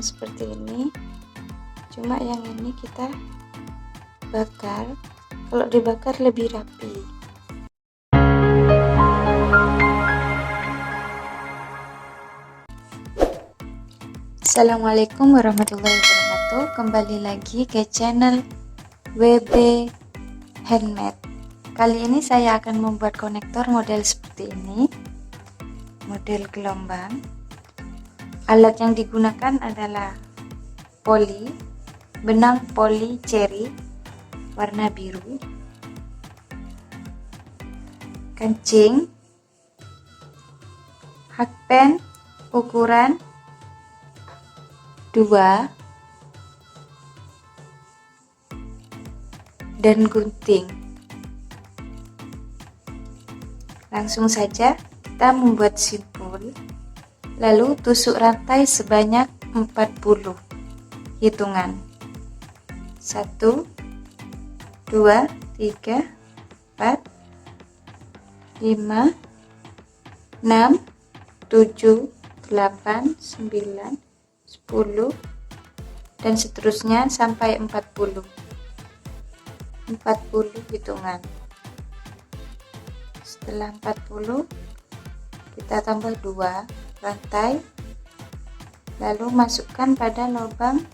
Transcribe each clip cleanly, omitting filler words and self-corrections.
seperti ini, cuma yang ini kita bakar. Kalau dibakar lebih rapi. Assalamualaikum warahmatullahi wabarakatuh. Kembali lagi ke channel WB Handmade. Kali ini saya akan membuat konektor model seperti ini, model gelombang. Alat yang digunakan adalah benang Polycherry warna biru, kancing, hakpen ukuran 2, dan gunting. Langsung saja kita membuat simpul, lalu tusuk rantai sebanyak 40 hitungan. 1, 2, 3, 4, 5, 6, 7, 8, 9, 10, dan seterusnya sampai 40 hitungan. Setelah 40 kita tambah 2 rantai, lalu masukkan pada lubang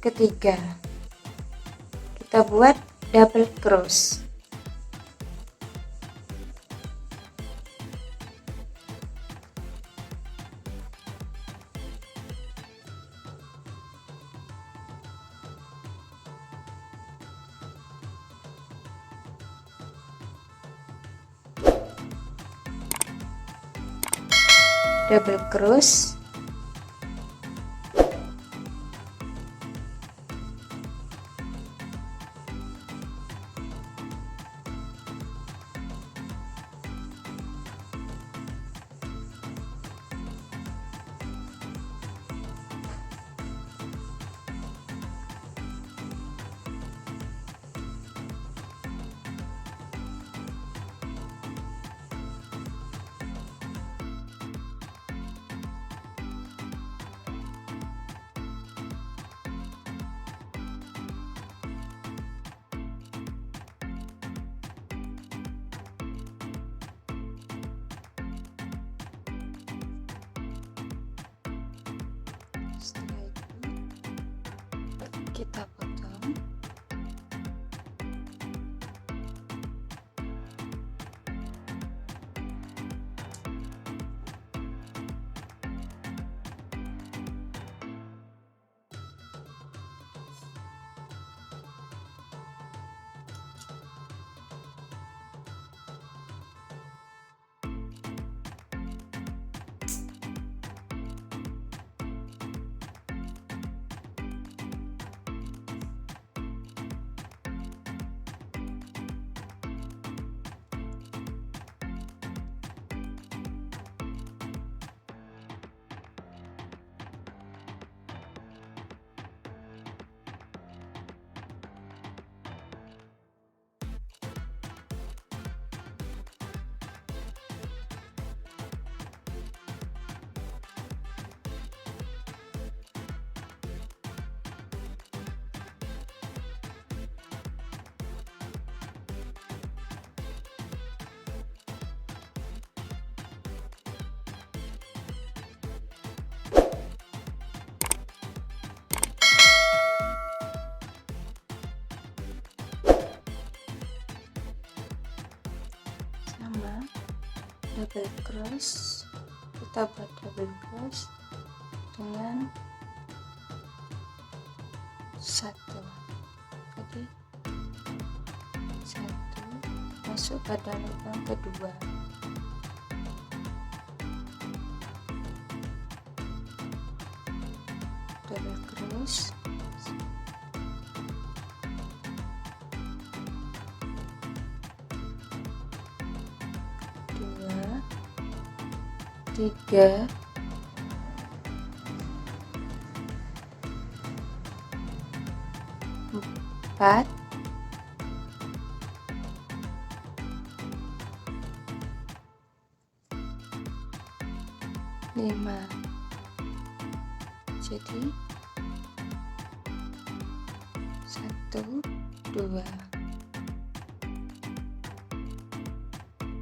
ketiga. Kita buat double cross. Double cross, setelah itu kita potong. Sama double cross, kita buat double cross dengan 1. Jadi 1 masuk pada lubang kedua, double cross, 3, 4, 5, 5. Jadi 1, 2.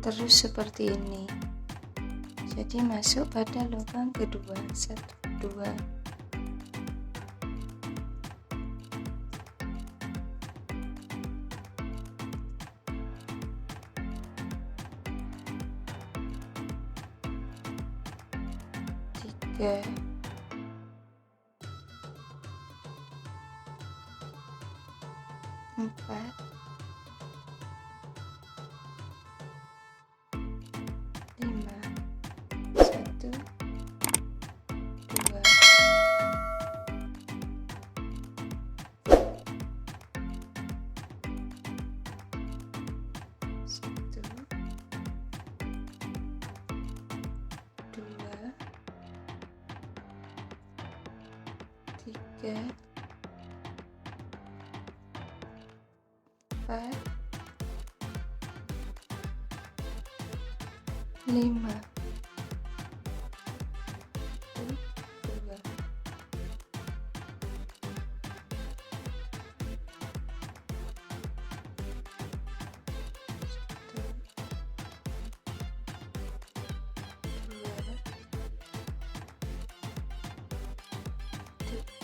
Terus seperti ini. Jadi masuk pada lubang kedua. 1, 2. Tiga, 4, 5. 1, 2. 1, 2, 3, 4, 5. 1, 2.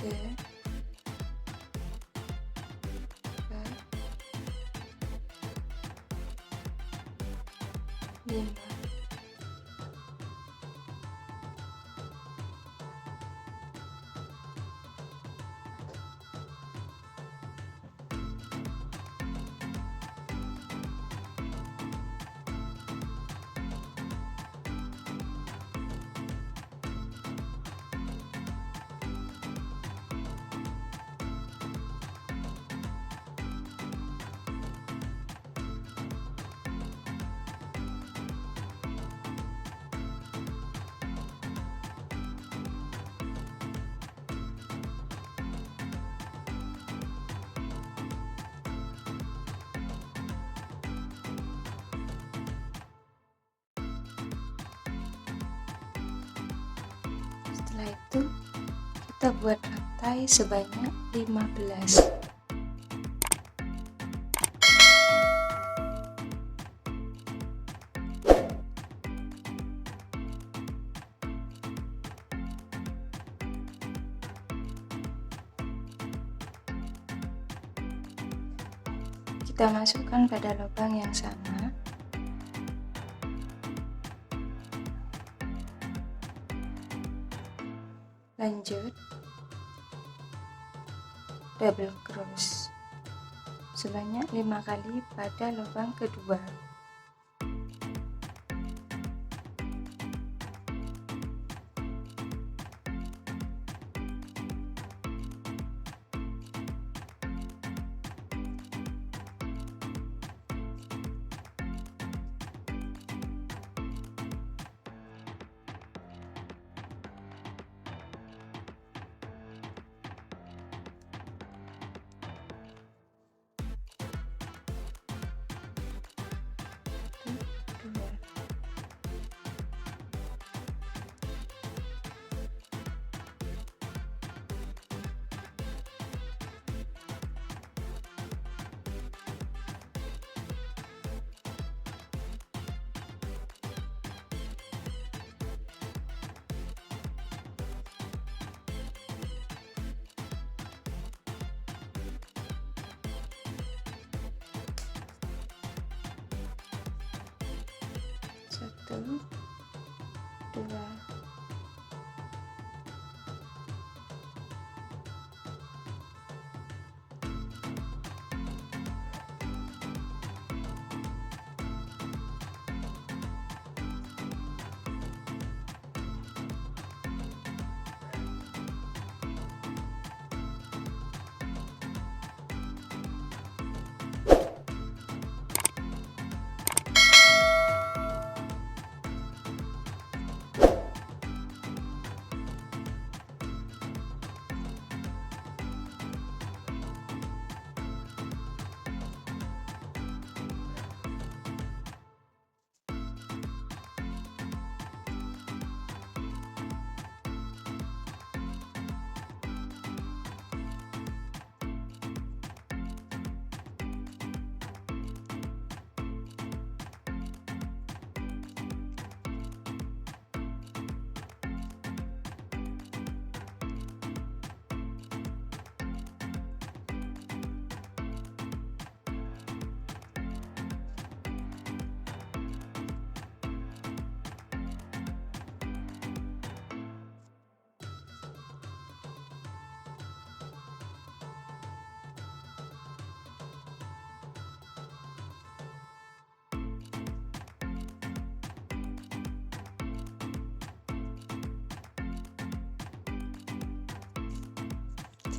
3, 4, 5. Setelah itu kita buat rantai sebanyak 15. Kita masukkan pada lubang yang sama. Lanjut double cross sebanyak 5 kali pada lubang kedua. Satu, dua,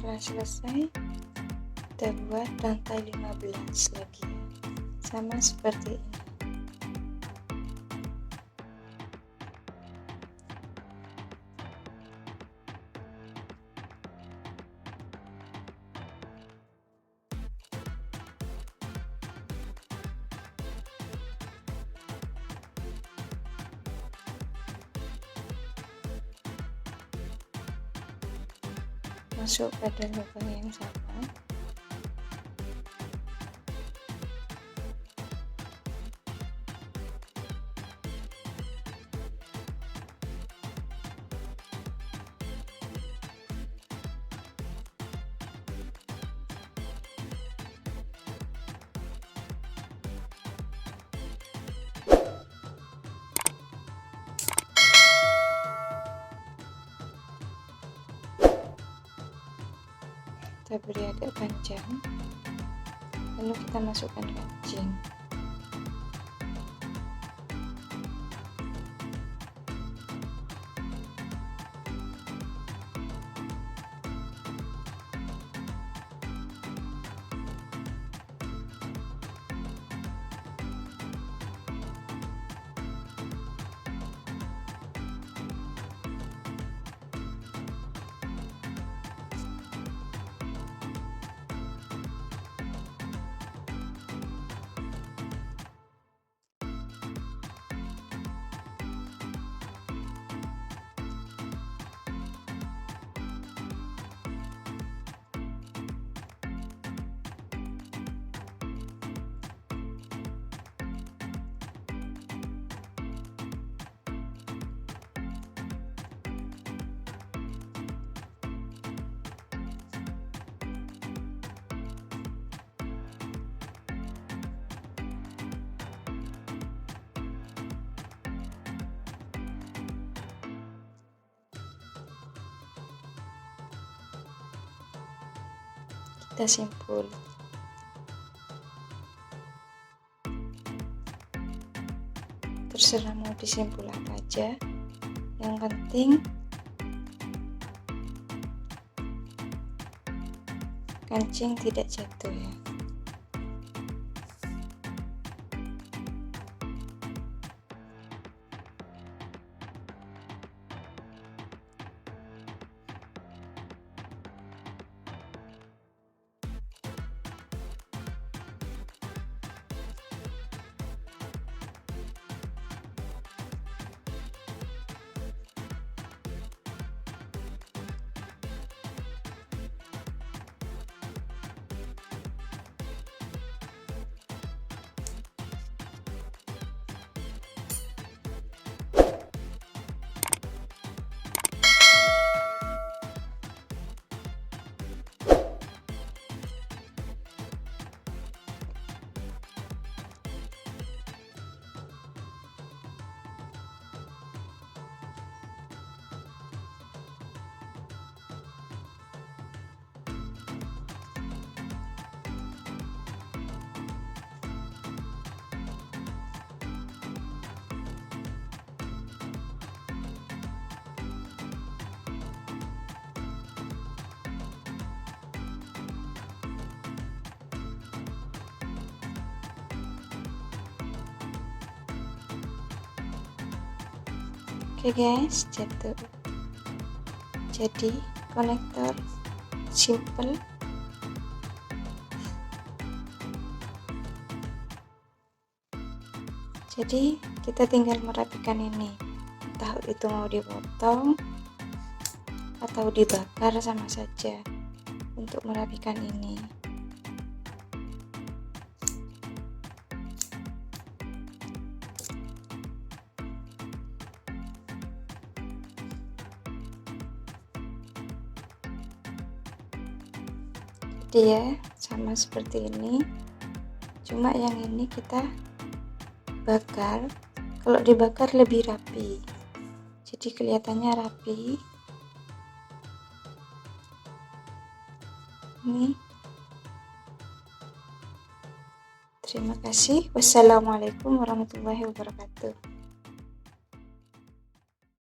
Setelah selesai, kita buat rantai 15 lagi, sama seperti ini. Masuk pada lubang yang sama. Kita beri agak panjang, lalu kita masukkan kancing. Kita simpul. Terserah mau disimpul apa aja, yang penting kancing tidak jatuh ya. Oke guys, jadi konektor simple. Jadi kita tinggal merapikan ini, entah itu mau dipotong atau dibakar sama saja untuk merapikan ini. Dia sama seperti ini, cuma yang ini kita bakar. Kalau dibakar lebih rapi, jadi kelihatannya rapi. Ini. Terima kasih. Wassalamualaikum warahmatullahi wabarakatuh.